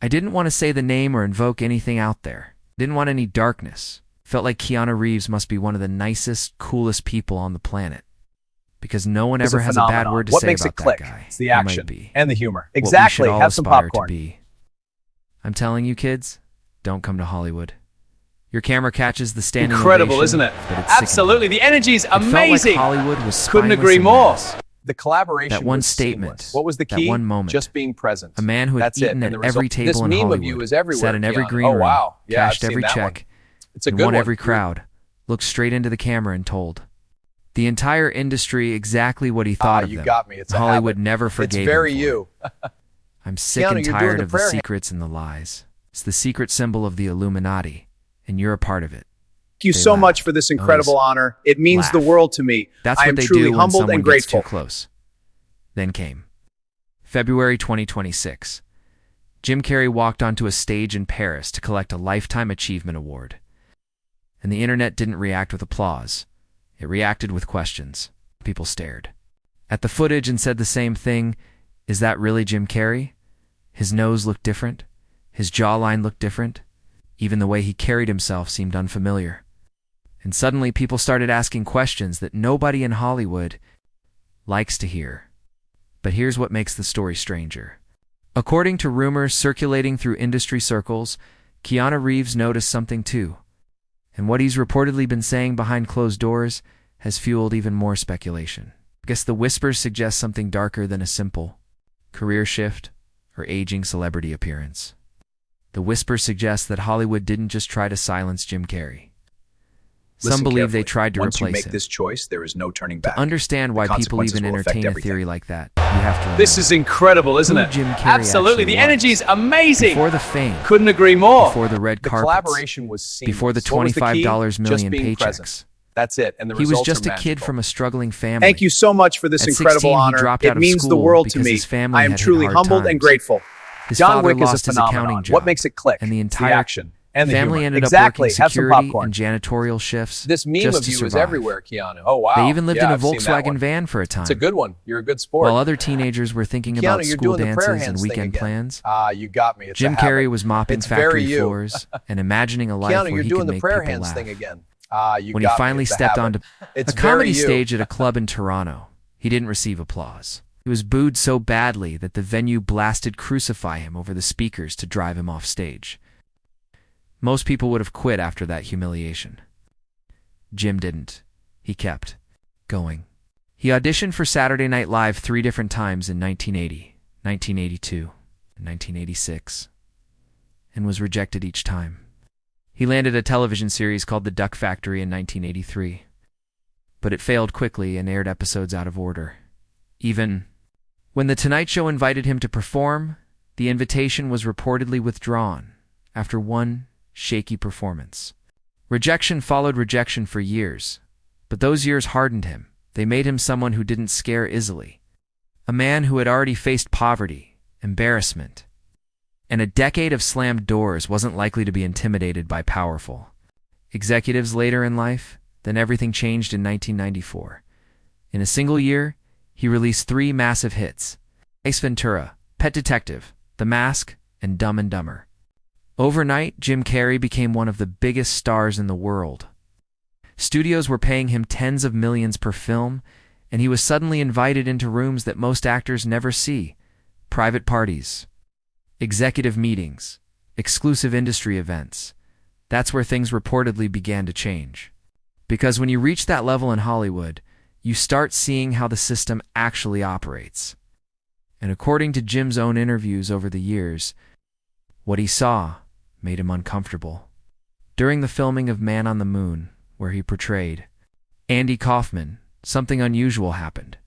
I didn't want to say the name or invoke anything out there. Didn't want any darkness. Felt like Keanu Reeves must be one of the nicest, coolest people on the planet. Because no one ever has a bad word to say about that guy. It's the action and the humor. Exactly. What we should all have some popcorn. To be. I'm telling you, kids, don't come to Hollywood. Your camera catches the standing Incredible, ovation, isn't it? but it's Absolutely. The energy is amazing. It felt like Hollywood was Couldn't spineless agree and more. mass. The collaboration That one was statement, seamless. What was the key? that one moment. Just being present. A man who had That's eaten it. at And the every result- table this in meme Hollywood, of you is everywhere, sat in every Keanu. green Oh, room, wow. Yeah, cashed I've every seen that check, one. It's a and good won one. every crowd, looked straight into the camera and told the entire industry exactly what he thought of you them. got me. It's a Hollywood habit. never forgave It's very him for you. it. I'm sick Keanu, and you're doing tired the of the prayer hand. secrets and the lies. It's the secret symbol of the Illuminati, and you're a part of it. Thank you They so laugh. much for this incredible honor. It means the Laugh. world to me. That's I what am they truly do when humbled someone and gets grateful. too close. Then came February 2026. Jim Carrey walked onto a stage in Paris to collect a Lifetime Achievement Award. And the internet didn't react with applause. It reacted with questions. People stared at the footage and said the same thing. Is that really Jim Carrey? His nose looked different. His jawline looked different. Even the way he carried himself seemed unfamiliar. And suddenly people started asking questions that nobody in Hollywood likes to hear. But here's what makes the story stranger. According to rumors circulating through industry circles, Keanu Reeves noticed something too. And what he's reportedly been saying behind closed doors has fueled even more speculation. I guess the whispers suggest something darker than a simple career shift or aging celebrity appearance. The whispers suggest that Hollywood didn't just try to silence Jim Carrey. Some believe they tried to Once you replace make him. this choice, there is no turning back. To understand why The people consequences even will affect entertain a everything. theory like that, you have to remember This is incredible, isn't who it? Jim Carrey Absolutely. actually The was. energy is amazing. Before the fame, Couldn't agree more. before the red The carpets, collaboration was seamless. before the What was key? $25 million Just being paychecks. present. That's it. And the He was results just are a kid magical. from a struggling family. Thank you so much for this At incredible 16, he honor. dropped out It of means the school world to because me. his family I am had hit truly hard humbled and times. grateful. His John father Wick is lost a his phenomenon. accounting job, What makes it click? and the It's entire the action and the family humor. ended Exactly. up working Have some security popcorn. and janitorial shifts This meme just of to you is survive. everywhere, Keanu. Oh, wow. They even lived Yeah, in a I've seen that Volkswagen one. van for a time. It's a good one. You're a good sport. While other teenagers were thinking Keanu, about you're school doing the prayer dances and hands thing weekend again. plans, You got me. It's Jim a habit. Carrey was mopping It's very factory you. floors and imagining a life Keanu, where you're he doing could the make prayer people hands laugh. thing again. You When he got me. finally It's a stepped habit. onto It's a comedy very you. stage at a club in Toronto, he didn't receive applause. He was booed so badly that the venue blasted "Crucify Him" over the speakers to drive him off stage. Most people would have quit after that humiliation. Jim didn't. He kept going. He auditioned for Saturday Night Live 3 different times in 1980, 1982, and 1986, and was rejected each time. He landed a television series called The Duck Factory in 1983, but it failed quickly and aired episodes out of order. Even when The Tonight Show invited him to perform, the invitation was reportedly withdrawn after one shaky performance. Rejection followed rejection for years, but those years hardened him. They made him someone who didn't scare easily. A man who had already faced poverty, embarrassment, and a decade of slammed doors wasn't likely to be intimidated by powerful executives later in life. Then everything changed in 1994. In a single year, he released 3 massive hits: Ace Ventura, Pet Detective, The Mask, and Dumb and Dumber. Overnight, Jim Carrey became one of the biggest stars in the world. Studios were paying him tens of millions per film, and he was suddenly invited into rooms that most actors never see: private parties, executive meetings, exclusive industry events. That's where things reportedly began to change. Because when you reach that level in Hollywood, you start seeing how the system actually operates. And according to Jim's own interviews over the years, what he saw made him uncomfortable. During the filming of Man on the Moon, where he portrayed Andy Kaufman, something unusual happened.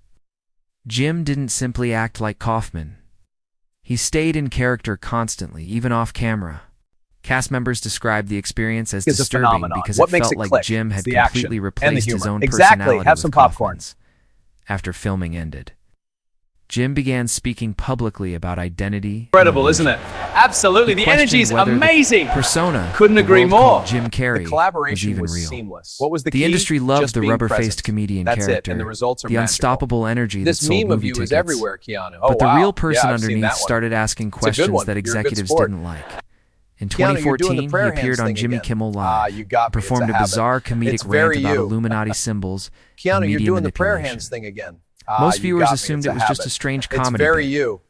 Jim didn't simply act like Kaufman. He stayed in character constantly, even off camera. Cast members described the experience as It's a disturbing phenomenon. because What it makes felt it like click? Jim It's had the completely action and the replaced his humor. own Exactly. personality Have with some popcorn. Kaufman's. After filming ended, Jim began speaking publicly about identity. Incredible, isn't it? Absolutely. He The energy's questioned whether the amazing. persona Couldn't the agree world more. called Jim Carrey The collaboration was even was real. seamless. What was the The key? industry loved Just the being rubber-faced present. comedian That's character, it, and the results are the magical. unstoppable energy This that sold meme of movie you tickets. is everywhere, Keanu. Oh, But the wow. real person Yeah, I've seen underneath that one. started asking It's a good questions one. that You're a good executives sport. didn't like. In Keanu, you're doing the 2014, he prayer appeared hands on thing Jimmy again. Kimmel Live, You got me. performed It's a habit. bizarre comedic It's rant very about you. Illuminati symbols Keanu, and you're media doing the prayer manipulation. hands thing again. Most You viewers got me. assumed It's it a was just a habit. strange It's comedy very bit. you.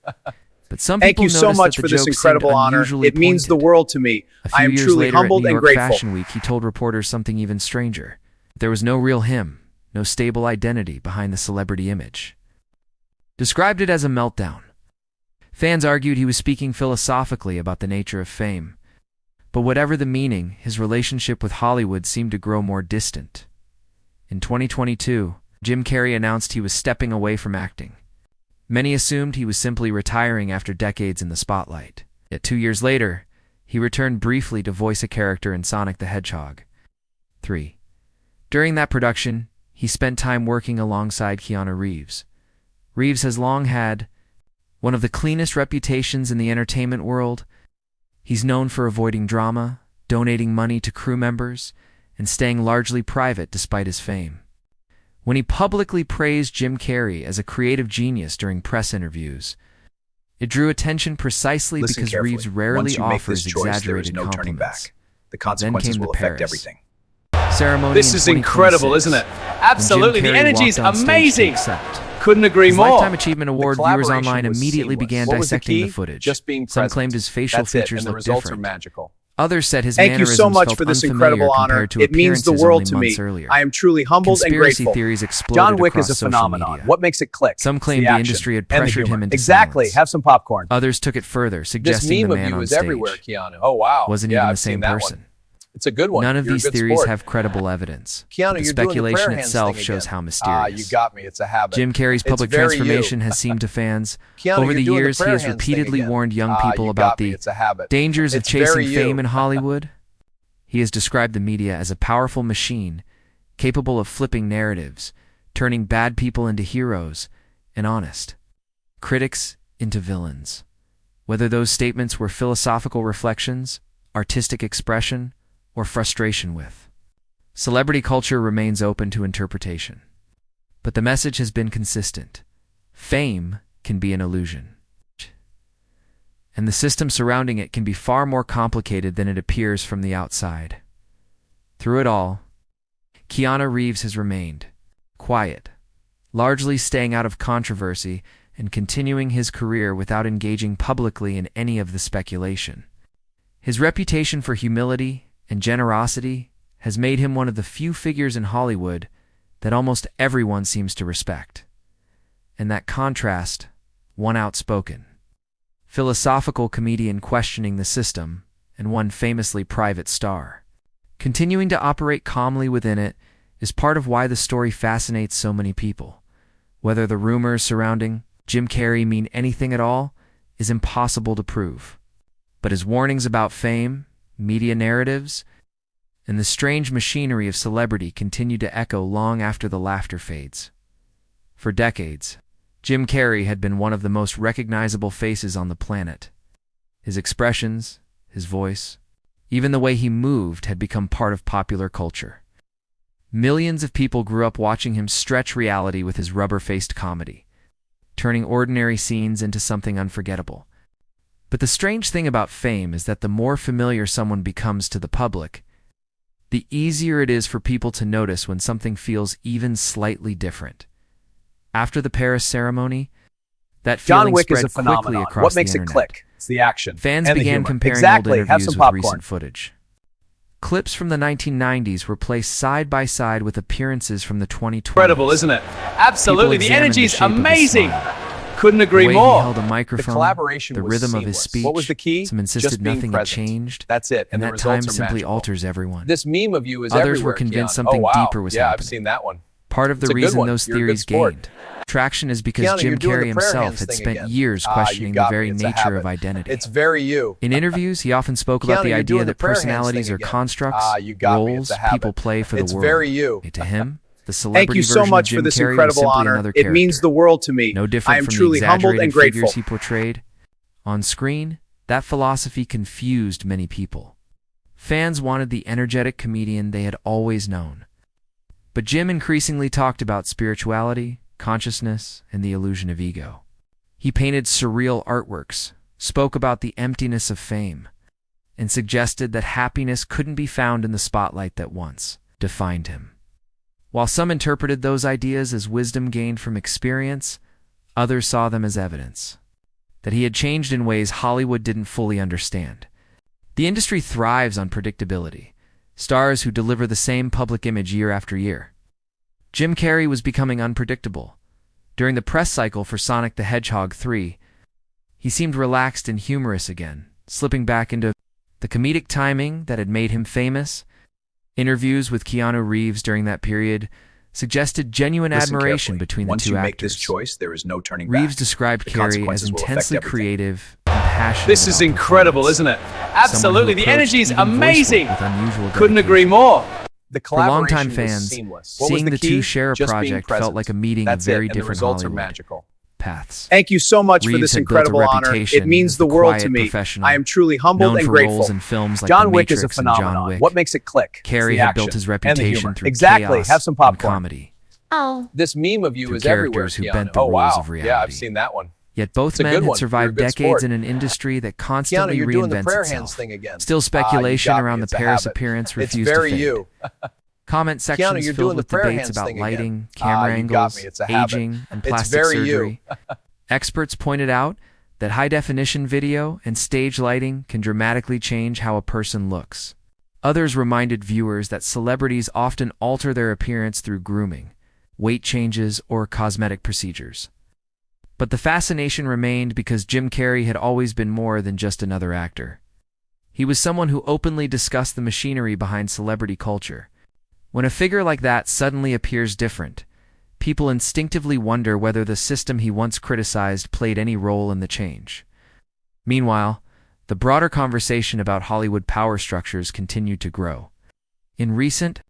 But some Thank people you so noticed much that for the this joke incredible seemed honor. unusually It means the pointed. world to me. A few I am years truly later humbled at New and York grateful. Fashion Week, he told reporters something even stranger. There was no real him, no stable identity behind the celebrity image. Described it as a meltdown. Fans argued he was speaking philosophically about the nature of fame. But whatever the meaning, his relationship with Hollywood seemed to grow more distant. In 2022, Jim Carrey announced he was stepping away from acting. Many assumed he was simply retiring after decades in the spotlight. Yet 2 years later, he returned briefly to voice a character in Sonic the Hedgehog 3. During that production, he spent time working alongside Keanu Reeves. Reeves has long had one of the cleanest reputations in the entertainment world. He's known for avoiding drama, donating money to crew members, and staying largely private despite his fame. When he publicly praised Jim Carrey as a creative genius during press interviews, it drew attention precisely Listen because carefully. Reeves rarely Once you make offers this choice, there is exaggerated no turning compliments. back. The consequences came will the affect Paris everything. ceremony This in is incredible, 2026, isn't it? when Absolutely. Jim The Carrey energy's walked on stage to amazing. accept Couldn't agree his more. Lifetime Achievement Award. Viewers collaboration online was immediately seamless. began What was the dissecting key? the footage. Just being Some present. claimed his facial That's it, features and the looked results different. are magical. Others said his Thank you mannerisms so much felt for this unfamiliar incredible honor. compared to It means the appearances world only to me. months earlier. I am truly humbled and Conspiracy grateful. theories exploded John Wick across is a social phenomenon. media. What makes it click? Some It's claimed the action industry had and the pressured humor. him into Exactly. silence. Have some popcorn. Others took it further, This suggesting meme the of man you on is stage everywhere, Keanu. Oh, wow. wasn't Yeah, even the I've same seen that person. one. It's a good one. None of You're a these good theories sport. have credible evidence. Keanu, but the you're doing the speculation prayer hands itself thing shows again. how mysterious. You got me. It's a habit. Jim Carrey's It's public very you. transformation has seemed to fans. Keanu, Over the you're doing years, he prayer has hands thing repeatedly again. warned young people You about got me. the It's a habit. dangers of It's very chasing you. fame in Hollywood. He has described the media as a powerful machine, capable of flipping narratives, turning bad people into heroes, and honest critics into villains. Whether those statements were philosophical reflections, artistic expression, or frustration with celebrity culture remains open to interpretation. But the message has been consistent. Fame can be an illusion. And the system surrounding it can be far more complicated than it appears from the outside. Through it all, Keanu Reeves has remained quiet, largely staying out of controversy and continuing his career without engaging publicly in any of the speculation. His reputation for humility and generosity has made him one of the few figures in Hollywood that almost everyone seems to respect. And that contrast, one outspoken, philosophical comedian questioning the system, and one famously private star. Continuing to operate calmly within it is part of why the story fascinates so many people. Whether the rumors surrounding Jim Carrey mean anything at all is impossible to prove. But his warnings about fame, media narratives, and the strange machinery of celebrity continue to echo long after the laughter fades. For decades, Jim Carrey had been one of the most recognizable faces on the planet. His expressions, his voice, even the way he moved had become part of popular culture. Millions of people grew up watching him stretch reality with his rubber-faced comedy, turning ordinary scenes into something unforgettable. But the strange thing about fame is that the more familiar someone becomes to the public, the easier it is for people to notice when something feels even slightly different. After the Paris ceremony, that John feeling Wick is spread a quickly phenomenon. across What makes the it internet. click? It's the action Fans and the began humor. comparing Exactly. old Have interviews some with popcorn. recent footage. Clips from the 1990s were placed side by side with appearances from the 2020s. Incredible, isn't it? Absolutely. The examined the energy's shape of his amazing. smile. Couldn't The agree way more. he held a microphone, collaboration the was rhythm of his seamless. speech. What was the key? Some insisted Just being nothing present. had changed. That's it, and the that results time are simply magical. alters everyone. This meme of you is Others everywhere, were convinced Keanu. something oh, wow. deeper was Yeah, happening. I've seen that one. Part of the It's a good reason one. those You're a good theories sport. gained traction is because Keanu, Jim you're doing Carrey the prayer himself hands had thing spent again. years You questioning the got me. very It's a nature habit. of identity. It's very you. In interviews, he often spoke about Keanu, the you're idea doing the that prayer hands personalities thing are again. constructs, You got me. roles It's a habit. people play for It's the world. very you. To him, the Thank celebrity you so version much of Jim for this Carrey was incredible simply honor. another It character. means the world to me. No I different am from the truly humbled and exaggerated grateful. figures he portrayed. On screen, That philosophy confused many people. Fans wanted the energetic comedian they had always known. But Jim increasingly talked about spirituality, consciousness, and the illusion of ego. He painted surreal artworks, spoke about the emptiness of fame, and suggested that happiness couldn't be found in the spotlight that once defined him. While some interpreted those ideas as wisdom gained from experience, others saw them as evidence that he had changed in ways Hollywood didn't fully understand. The industry thrives on predictability, stars who deliver the same public image year after year. Jim Carrey was becoming unpredictable. During the press cycle for Sonic the Hedgehog 3, he seemed relaxed and humorous again, slipping back into the comedic timing that had made him famous. Interviews with Keanu Reeves during that period suggested genuine admiration between the two actors. Once you make this choice, there is no turning back. Reeves described The Carrey as consequences will affect intensely everything. creative and passionate. This is about incredible, performance. isn't it? Someone Absolutely. who The approached energy is even voice work amazing. with unusual Couldn't agree dedication. more. The For longtime collaboration was fans, seamless. What was seeing the key? two share a Just being project present. felt like a meeting That's of very it, and the different results Hollywood are magical. paths. Thank you so much for Reeves this had built a incredible honor. reputation It means as the the world quiet to me. professional, I am truly humbled known and for grateful. roles in films like John The Wick is a Matrix and John phenomenon. Wick. What makes it click? It's Carrey the had action built his and the reputation humor. through Exactly. chaos Have some and popcorn. comedy. Oh. This meme of you Through is everywhere, characters who Keanu. bent the Oh, rules wow. of Yeah, I've reality. seen that one. Yet both It's a men good had one. You're a survived good decades sport. in an industry that Keanu, constantly you're doing the reinvents prayer itself. hands thing again. Still You speculation got me. around the It's a Paris habit. appearance It's refused very to fade. you. Comment sections you're filled doing the with prayer debates hands about thing again. lighting, camera You got angles, me. It's a habit. aging, and It's plastic very surgery. you. Experts pointed out that high-definition video and stage lighting can dramatically change how a person looks. Others reminded viewers that celebrities often alter their appearance through grooming, weight changes, or cosmetic procedures. But the fascination remained because Jim Carrey had always been more than just another actor. He was someone who openly discussed the machinery behind celebrity culture. When a figure like that suddenly appears different, people instinctively wonder whether the system he once criticized played any role in the change. Meanwhile, the broader conversation about Hollywood power structures continued to grow. In recent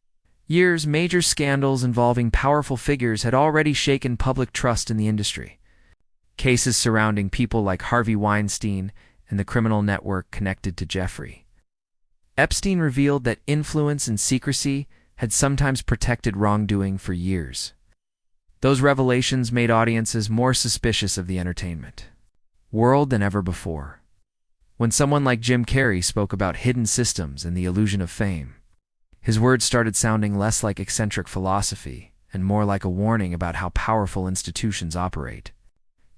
years, major scandals involving powerful figures had already shaken public trust in the industry. Cases surrounding people like Harvey Weinstein and the criminal network connected to Jeffrey Epstein revealed that influence and secrecy had sometimes protected wrongdoing for years. Those revelations made audiences more suspicious of the entertainment world than ever before. When someone like Jim Carrey spoke about hidden systems and the illusion of fame, his words started sounding less like eccentric philosophy and more like a warning about how powerful institutions operate.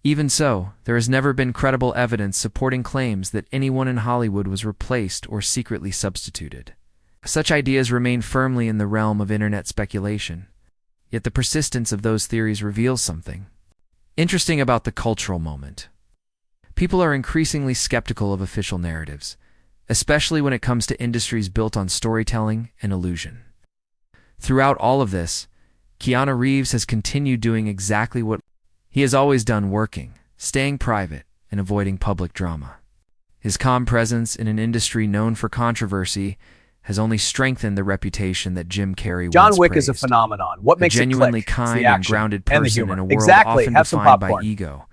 Even so, there has never been credible evidence supporting claims that anyone in Hollywood was replaced or secretly substituted. Such ideas remain firmly in the realm of internet speculation, yet the persistence of those theories reveals something interesting about the cultural moment. People are increasingly skeptical of official narratives, especially when it comes to industries built on storytelling and illusion. Throughout all of this, Keanu Reeves has continued doing exactly what he has always done, working, staying private, and avoiding public drama. His calm presence in an industry known for controversy has only strengthened the reputation that Jim Carrey John once Wick praised. is a phenomenon. What A makes genuinely it click? It's kind the and action grounded and the person humor. in a world Exactly. often Have some defined by popcorn. ego.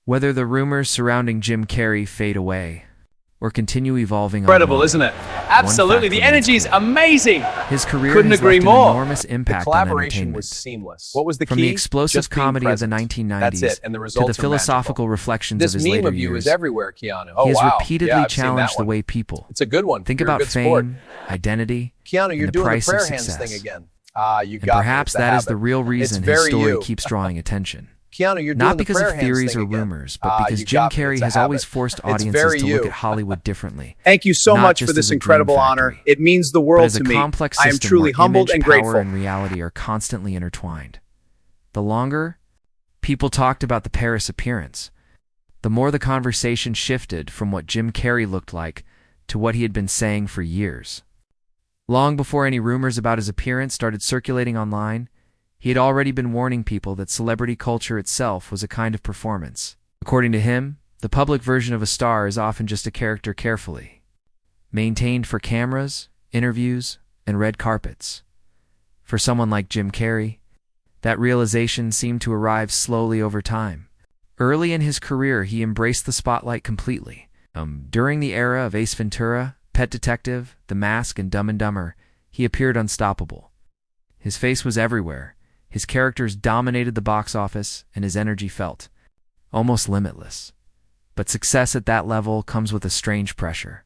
Whether the rumors surrounding Jim Carrey fade away or continue evolving Incredible, online, isn't it? Absolutely. fact The remains energy is clear. amazing. his career Couldn't has agree left more. an enormous The impact on collaboration entertainment. was seamless. What was the From key? the explosive Just being comedy of the present. 1990s That's it, and the to results the are philosophical magical. reflections This of his meme later of you years, is everywhere, Keanu. Oh, he has wow. repeatedly Yeah, I've seen that challenged the one. way people It's a good one. think You're a about good sport. fame, identity, Keanu, and you're the doing the price of prayer hands success. thing again. You And got me. perhaps It's a that is habit. the real reason It's his very story you. keeps drawing attention. Keanu, you're doing Not the because prayer of hands theories thing or again. rumors, but because You Jim got me. Carrey It's a has always habit. forced It's audiences very to look you. at Hollywood differently. Thank you so Not much just for this as a dream incredible honor. factory, It means the but world as a to me. complex I am system truly where humbled image, and power, grateful. and reality are constantly intertwined. The longer people talked about the Paris appearance, the more the conversation shifted from what Jim Carrey looked like to what he had been saying for years. Long before any rumors about his appearance started circulating online, he had already been warning people that celebrity culture itself was a kind of performance. According to him, the public version of a star is often just a character carefully maintained for cameras, interviews, and red carpets. For someone like Jim Carrey, that realization seemed to arrive slowly over time. Early in his career, he embraced the spotlight completely, During the era of Ace Ventura, Pet Detective, The Mask, and Dumb and Dumber, he appeared unstoppable. His face was everywhere, his characters dominated the box office, and his energy felt almost limitless. But success at that level comes with a strange pressure.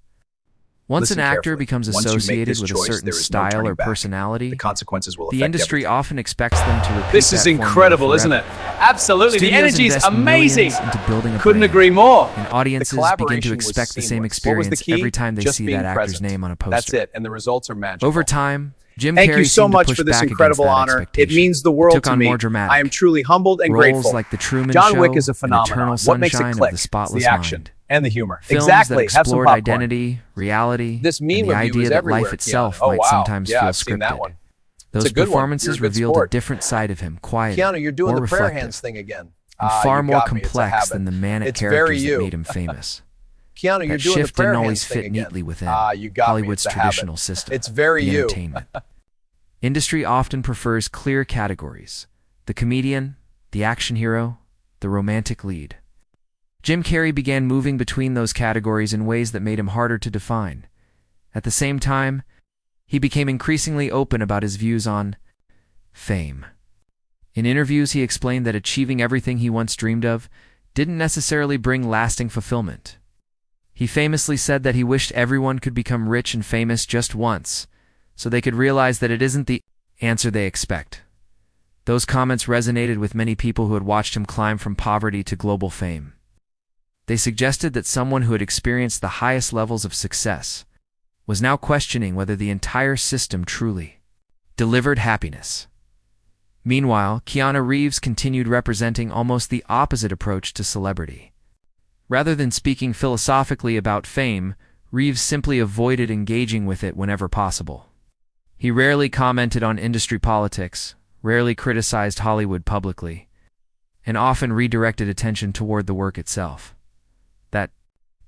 Once an actor becomes associated with a certain style or personality, the consequences will affect the industry everything. often expects them to repeat This is that formula incredible, isn't forever. it? Absolutely. The Studios energy is invest amazing. millions into building a Couldn't brand, agree more. and audiences begin collaboration to was expect the same seamless. What was the experience key? every time they Just see being that actor's present. name on a poster. That's it, and the results are magical. Over time, Jim Thank Carrey you so seemed to much push for this back incredible against that honor. It expectation. means the world Took to on me. more dramatic I am truly humbled and roles grateful. like The Truman John Show Wick is a and phenomenon. Eternal What makes it Sunshine click? of the It's Spotless the action Mind. and the humor. Films Exactly. that Have some explored popcorn. identity, reality, This meme and the of you idea is that everywhere, life itself Keanu. Oh, might wow. sometimes Yeah, feel I've seen that scripted. one. Those It's a good one. performances You're a good revealed a sport. different side of him, quieter, Keanu, you're doing more the prayer reflective, hands thing again. and far you more got me. It's a complex habit. than the manic It's very characters that you. made him famous. Keanu, you're That doing the shift prayer didn't hands always thing fit again. neatly within You got me. Hollywood's It's a habit. traditional system. It's very the you. entertainment. Industry often prefers clear categories: the comedian, the action hero, the romantic lead. Jim Carrey began moving between those categories in ways that made him harder to define. At the same time, he became increasingly open about his views on fame. In interviews, he explained that achieving everything he once dreamed of didn't necessarily bring lasting fulfillment. He famously said that he wished everyone could become rich and famous just once, so they could realize that it isn't the answer they expect. Those comments resonated with many people who had watched him climb from poverty to global fame. They suggested that someone who had experienced the highest levels of success was now questioning whether the entire system truly delivered happiness. Meanwhile, Keanu Reeves continued representing almost the opposite approach to celebrity. Rather than speaking philosophically about fame, Reeves simply avoided engaging with it whenever possible. He rarely commented on industry politics, rarely criticized Hollywood publicly, and often redirected attention toward the work itself. That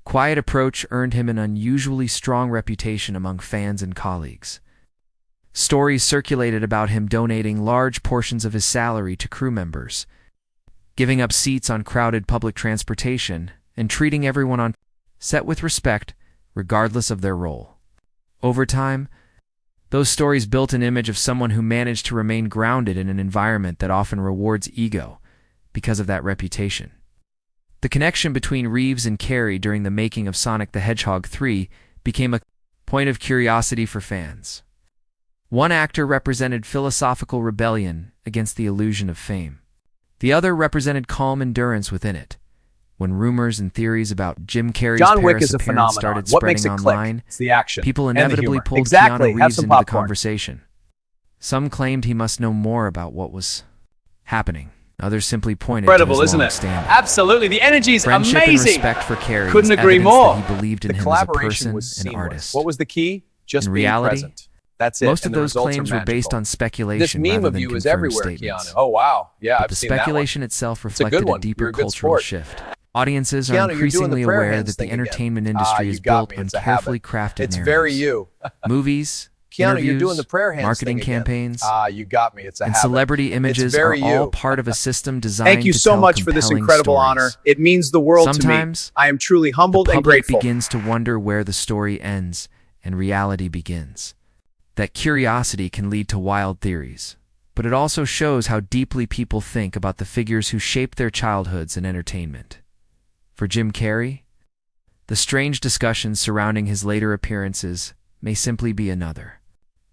quiet approach earned him an unusually strong reputation among fans and colleagues. Stories circulated about him donating large portions of his salary to crew members, giving up seats on crowded public transportation, and treating everyone on set with respect, regardless of their role. Over time, those stories built an image of someone who managed to remain grounded in an environment that often rewards ego because of that reputation. The connection between Reeves and Carrey during the making of Sonic the Hedgehog 3 became a point of curiosity for fans. One actor represented philosophical rebellion against the illusion of fame. The other represented calm endurance within it. When rumors and theories about Jim Carrey's John Wick Paris is a appearance phenomenon. started What makes spreading it click? online, It's the action people and the inevitably humor. pulled Exactly. Keanu Have Reeves some into the popcorn. conversation. Some claimed he must know more about what was happening. Others simply pointed Incredible, to his isn't it? long standing. Absolutely. The energy is Friendship amazing. and respect for Carrey Couldn't is agree evidence more. that he believed in The him as a collaboration person was and seamless. artist. What was the key? Just In being reality, present. That's it. Most of and the those results claims are were based magical. on speculation This meme rather of than you is confirmed everywhere, statements. Keanu. Oh, wow. Yeah, But I've the seen that one. speculation itself a good reflected a one. deeper You're a good cultural sport. shift. Audiences Keanu, are you're doing the increasingly prayer aware hands that the thing again. entertainment industry You is got built me. on It's a carefully habit. crafted It's narratives. very you. Movies, Keanu, you're interviews, doing the prayer hands marketing thing again. campaigns, You got me. It's a and habit. celebrity images are very all you. part of a system designed Thank you to so tell much for this compelling incredible stories. honor. It means the world to me. Sometimes, I am truly the humbled and public grateful. begins to wonder where the story ends and reality begins. That curiosity can lead to wild theories, but it also shows how deeply people think about the figures who shaped their childhoods and entertainment. For Jim Carrey, the strange discussions surrounding his later appearances may simply be another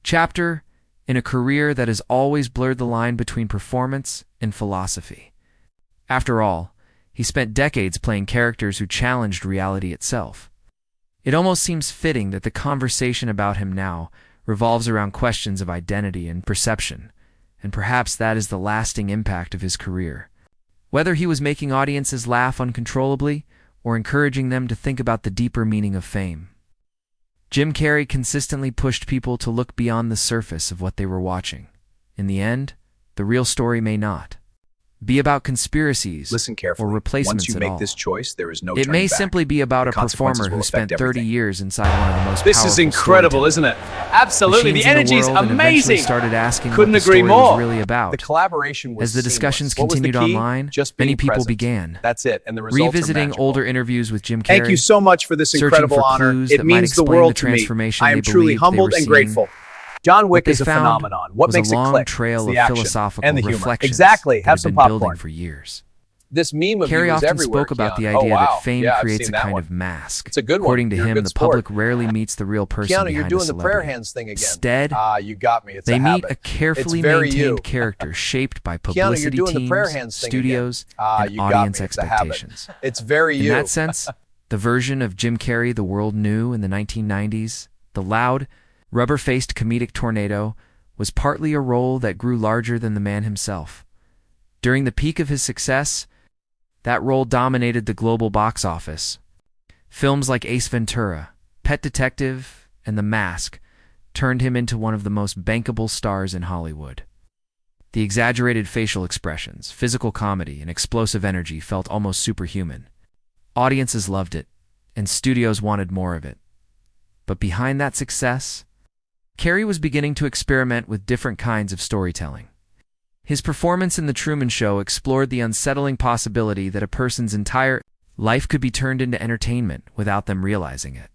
chapter in a career that has always blurred the line between performance and philosophy. After all, he spent decades playing characters who challenged reality itself. It almost seems fitting that the conversation about him now revolves around questions of identity and perception, and perhaps that is the lasting impact of his career. Whether he was making audiences laugh uncontrollably or encouraging them to think about the deeper meaning of fame, Jim Carrey consistently pushed people to look beyond the surface of what they were watching. In the end, the real story may not be about conspiracies Listen carefully. or replacements Once you at make all. this choice, there is no It turning may back. simply be about The a performer consequences will who spent affect 30 everything. years inside one of the most This is powerful incredible, isn't it? Absolutely. The machines in energy is world, and eventually amazing. started asking Couldn't what the agree story more. was really about. The collaboration was As the discussions seamless. What was the continued key? online, Just many being people present. began That's it, and the results are revisiting magical. older interviews with Jim Carrey. Thank you so much for this searching incredible for honor. clues It that might means the explain world the to me. transformation I am they truly believed they humbled were and seeing. grateful. John Wick What is they a found phenomenon. What was makes a it long click? trail It's the of action philosophical and the humor. reflections Exactly. that Have had some been popcorn. building for years. This meme of Carrey you is often everywhere, spoke about the Keanu. idea Oh, wow. that fame Yeah, I've creates seen a that kind one. of mask. It's a good one. According to You're a him, good the sport. public rarely meets the real person Keanu, behind you're a doing the prayer celebrity. hands thing again. Instead, You got me. It's they a meet habit. a carefully It's very maintained you. character shaped by Keanu, you're publicity doing the prayer teams, hands thing studios, again. and You got audience me. It's a habit. expectations. It's very In you. that sense, the version of Jim Carrey the world knew in the 1990s, the loud, rubber-faced comedic tornado, was partly a role that grew larger than the man himself. During the peak of his success, that role dominated the global box office. Films like Ace Ventura, Pet Detective, and The Mask turned him into one of the most bankable stars in Hollywood. The exaggerated facial expressions, physical comedy, and explosive energy felt almost superhuman. Audiences loved it, and studios wanted more of it. But behind that success, Carrey was beginning to experiment with different kinds of storytelling. His performance in The Truman Show explored the unsettling possibility that a person's entire life could be turned into entertainment without them realizing it.